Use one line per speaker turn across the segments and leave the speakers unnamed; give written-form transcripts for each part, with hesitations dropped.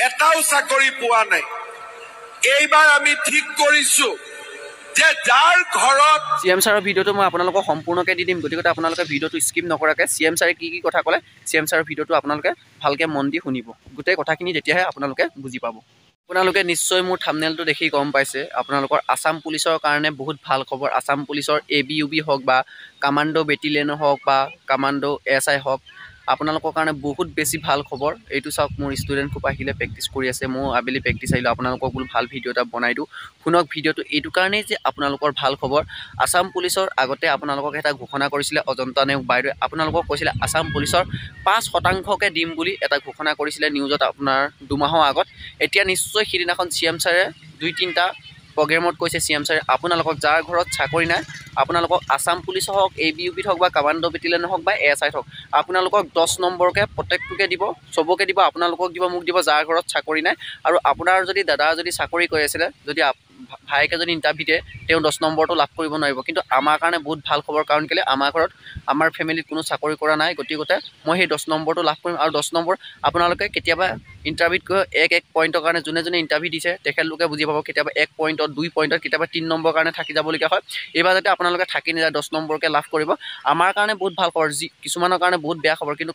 এটাও চাকৰি পোৱা নাই। এইবাৰ আমি ঠিক কৰিছো যে যাৰ ঘৰত
CM ছাৰৰ ভিডিঅ'টো মই আপোনালোকক সম্পূৰ্ণকৈ দি দিম, গতিকে আপোনালোকে ভিডিঅ'টো স্কিপ নকৰাকৈ CM ছাৰে কি কথা ক'লে CM ছাৰৰ ভিডিঅ'টো আপোনালোকে ভালকৈ মন দি শুনিব। গোটেই কথাখিনি তেতিয়াহে আপোনালোকে বুজি পাব। আপোনালোকে নিশ্চয় মোৰ থাম্বনেইলটো দেখি গম পাইছে, আপোনালোকৰ আছাম পুলিচৰ কাৰণে বহুত ভাল খবৰ। আছাম পুলিচৰ ABUB হওক বা কামাণ্ডো বেটেলিয়ন হওক বা কামাণ্ডো SI হওক, আপোনালোকৰ কাৰণে বহুত বেছি ভাল খবৰ। এইটো চাওক, মোৰ ষ্টুডেণ্ট খুব আহিলে প্ৰেক্টিছ কৰি আছে, মই আবেলি প্ৰেক্টিছ আহিলোঁ। আপোনালোকক বোলো ভাল ভিডিঅ' এটা বনাই দিওঁ, শুনক ভিডিঅ'টো। এইটো কাৰণেই যে আপোনালোকৰ ভাল খবৰ। আছাম পুলিচৰ আগতে আপোনালোকক এটা ঘোষণা কৰিছিলে অজন্তা নেওগ বাইদেৱে, আপোনালোকক কৈছিলে আছাম পুলিচৰ 5% দিম বুলি এটা ঘোষণা কৰিছিলে নিউজত আপোনাৰ 2 মাহৰ আগত। এতিয়া নিশ্চয় সিদিনাখন CM ছাৰে 2-3টা প্ৰগ্ৰেমত কৈছে CM ছাৰে, আপোনালোকক যাৰ ঘৰত চাকৰি নাই, আপোনালোকক আছাম পুলিচ হওক, ABUB হওক বা কামাণ্ডো বেটেলিয়ন হওক বা SI হওক, আপোনালোকক 10 নম্বৰকৈ প্ৰত্যেকটোকে দিব, চবকে দিব, আপোনালোকক দিব, মোক দিব, যাৰ ঘৰত চাকৰি নাই। আৰু আপোনাৰ যদি দাদা যদি চাকৰি কৰি আছিলে, যদি ভাইকে যদি ইণ্টাৰভিউ দিয়ে, তেওঁ 10 নম্বৰটো লাভ কৰিব নোৱাৰিব। কিন্তু আমাৰ কাৰণে বহুত ভাল খবৰ, কাৰণ কেলৈ আমাৰ ঘৰত আমাৰ ফেমিলিত কোনো চাকৰি কৰা নাই, গতিকে মই সেই 10 নম্বৰটো লাভ কৰিম। আৰু 10 নম্বৰ আপোনালোকে কেতিয়াবা ইণ্টাৰভিউত গৈ 1 পইণ্টৰ কাৰণে যোনে যোনে ইণ্টাৰভিউ দিছে তেখেতলোকে বুজি পাব, কেতিয়াবা 1 পইণ্টত 2 পইণ্টত কেতিয়াবা 3 নম্বৰ কাৰণে থাকি যাবলগীয়া হয়। এইবাৰ যাতে আপোনালোকে থাকি নাযায়, 10 নম্বৰকৈ লাভ কৰিব। আমাৰ কাৰণে বহুত ভাল খবৰ, কিছুমানৰ কাৰণে বহুত বেয়া খবৰ, কিন্তু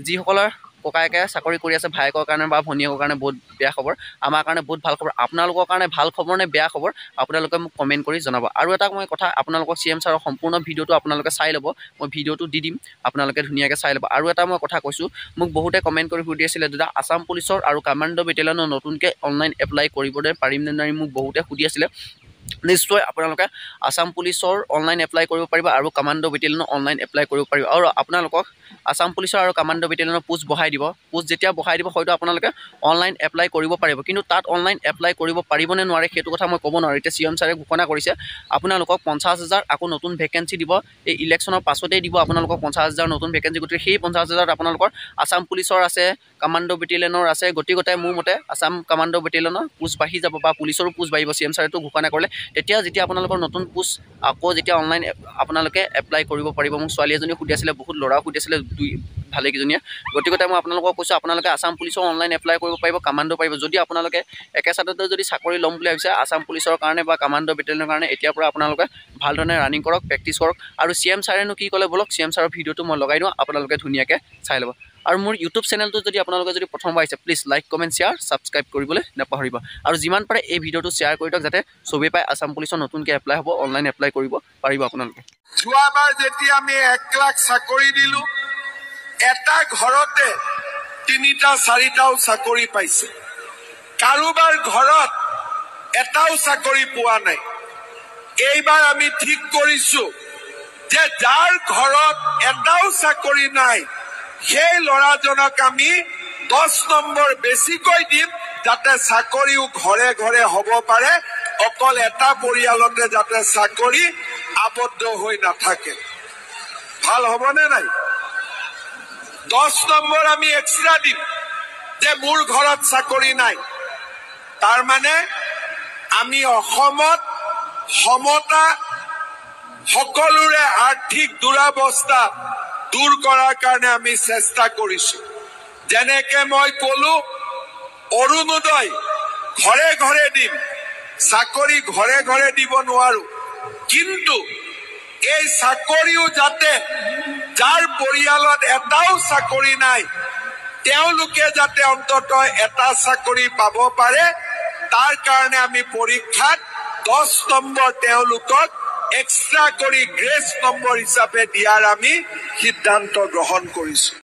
যিসকলৰ ককায়েকে চাকৰি কৰি আছে, ভায়েকৰ কাৰণে বা ভনীয়েকৰ কাৰণে বহুত বেয়া খবৰ। আমাৰ কাৰণে বহুত ভাল খবৰ। আপোনালোকৰ কাৰণে ভাল খবৰ নে বেয়া খবৰ, আপোনালোকে মোক কমেণ্ট কৰি জনাব। আৰু এটা মই কথা আপোনালোকক CM ছাৰৰ সম্পূৰ্ণ ভিডিঅ'টো আপোনালোকে চাই ল'ব, মই ভিডিঅ'টো দি দিম, আপোনালোকে ধুনীয়াকৈ চাই ল'ব। আৰু এটা মই কথা কৈছোঁ, মোক বহুতে কমেণ্ট কৰি সুধি আছিলে, দাদা আছাম পুলিচৰ আৰু কামাণ্ডো বেটেলিয়নৰ নতুনকৈ অনলাইন এপ্লাই কৰিবলৈ পাৰিম নে নোৱাৰিম, মোক বহুতে সুধি আছিলে। নিশ্চয় আপোনালোকে আছাম পুলিচৰ অনলাইন এপ্লাই কৰিব পাৰিব আৰু কামাণ্ডো বেটেলিয়নৰ অনলাইন এপ্লাই কৰিব পাৰিব। আৰু আপোনালোকক আছাম পুলিচৰ আৰু কামাণ্ডো বেটেলিয়নৰ পোষ্ট বঢ়াই দিব, পোষ্ট যেতিয়া বঢ়াই দিব হয়তো আপোনালোকে অনলাইন এপ্লাই কৰিব পাৰিব। কিন্তু তাত অনলাইন এপ্লাই কৰিব পাৰিবনে নোৱাৰে সেইটো কথা মই ক'ব নোৱাৰোঁ। এতিয়া CM ছাৰে ঘোষণা কৰিছে আপোনালোকক 50,000 আকৌ নতুন ভেকেঞ্চি দিব, এই ইলেকশ্যনৰ পাছতেই দিব আপোনালোকক 50,000 নতুন ভেকেঞ্চি। গতিকে সেই 50,000 আপোনালোকৰ আছাম পুলিচৰ আছে, কামাণ্ডো বেটেলিয়নৰ আছে, গতিকে মোৰ মতে আছাম কামাণ্ডো বেটেলিয়নৰ পোষ্ট বাঢ়ি যাব বা পুলিচৰো পোষ্ট বাঢ়িব। CM ছাৰেতো ঘোষণা কৰিলে, যেতিয়া আপোনালোকৰ নতুন পোষ্ট আকৌ যেতিয়া অনলাইন আপোনালোকে এপ্লাই কৰিব পাৰিব। মোক ছোৱালী এজনী সুধি আছিলে, বহুত ল'ৰাও সুধি আছিলে, ভালেকেইজনীয়ে। গতিকে মই আপোনালোকক কৈছোঁ, আপোনালোকে আছাম পুলিচৰ অনলাইন এপ্লাই কৰিব পাৰিব, কামাণ্ডো পাৰিব। যদি আপোনালোকে একেচাটতে যদি চাকৰি ল'ম বুলি ভাবিছে আছাম পুলিচৰ কাৰণে বা কামাণ্ডো বেটেলিয়নৰ কাৰণে, এতিয়াৰ পৰা আপোনালোকে ভাল ধৰণে ৰানিং কৰক, প্ৰেক্টিছ কৰক। আৰু CM ছাৰেনো কি ক'লে বলক, CM ছাৰৰ ভিডিঅ'টো মই লগাই দিওঁ, আপোনালোকে ধুনীয়াকৈ চাই ল'ব। আৰু মোৰ ইউটিউব চেনেলটো যদি আপোনালোকে যদি প্ৰথমবাৰ আহিছে, please like, comment, share, subscribe কৰিবলৈ নাপাহৰিব। আৰু যিমান পাৰে এই ভিডিঅ'টো শ্বেয়াৰ কৰি দিয়ক, যাতে চবেই পায় আছাম পুলিচৰ নতুনকৈ এপ্লাই হ'ব, অনলাইন এপ্লাই কৰিব পাৰিব আপোনালোকে।
যোৱাবাৰ যেতিয়া আমি 1 লাখ চাকৰি দিলোঁ, এটা ঘৰতে 3টা-4টাও চাকৰি পাইছে, কাৰোবাৰ ঘৰত এটাও চাকৰি পোৱা নাই। এইবাৰ আমি ঠিক কৰিছো যে যাৰ ঘৰত এটাও চাকৰি নাই, সেই ল'ৰাজনক আমি 10 নম্বৰ বেছিকৈ দিম, যাতে চাকৰিও ঘৰে ঘৰে হ'ব পাৰে, অকল এটা পৰিয়ালতে যাতে চাকৰি আবদ্ধ হৈ নাথাকে। ভাল হ'বনে নাই? 10 নম্বৰ আমি এক্সট্ৰা দিম, যে মোৰ ঘৰত চাকৰি নাই। তাৰ মানে আমি অসমত সমতা, সকলোৰে আৰ্থিক দুৰাৱস্থা দূৰ কৰাৰ কাৰণে আমি চেষ্টা কৰিছো। যেনেকে মই ক'লো, অৰুণোদয় ঘৰে ঘৰে দিম, চাকৰি ঘৰে ঘৰে দিব নোৱাৰো, কিন্তু এই চাকৰিও যাতে যাৰ পৰিয়ালত এটাও চাকৰি নাই, তেওঁলোকে যাতে অন্ততঃ এটা চাকৰি পাব পাৰে, তাৰ কাৰণে আমি পৰীক্ষাত 10 নম্বৰ তেওঁলোকক এক্সট্ৰা কৰি গ্ৰেছ নম্বৰ হিচাপে দিয়াৰ আমি সিদ্ধান্ত গ্ৰহণ কৰিছো।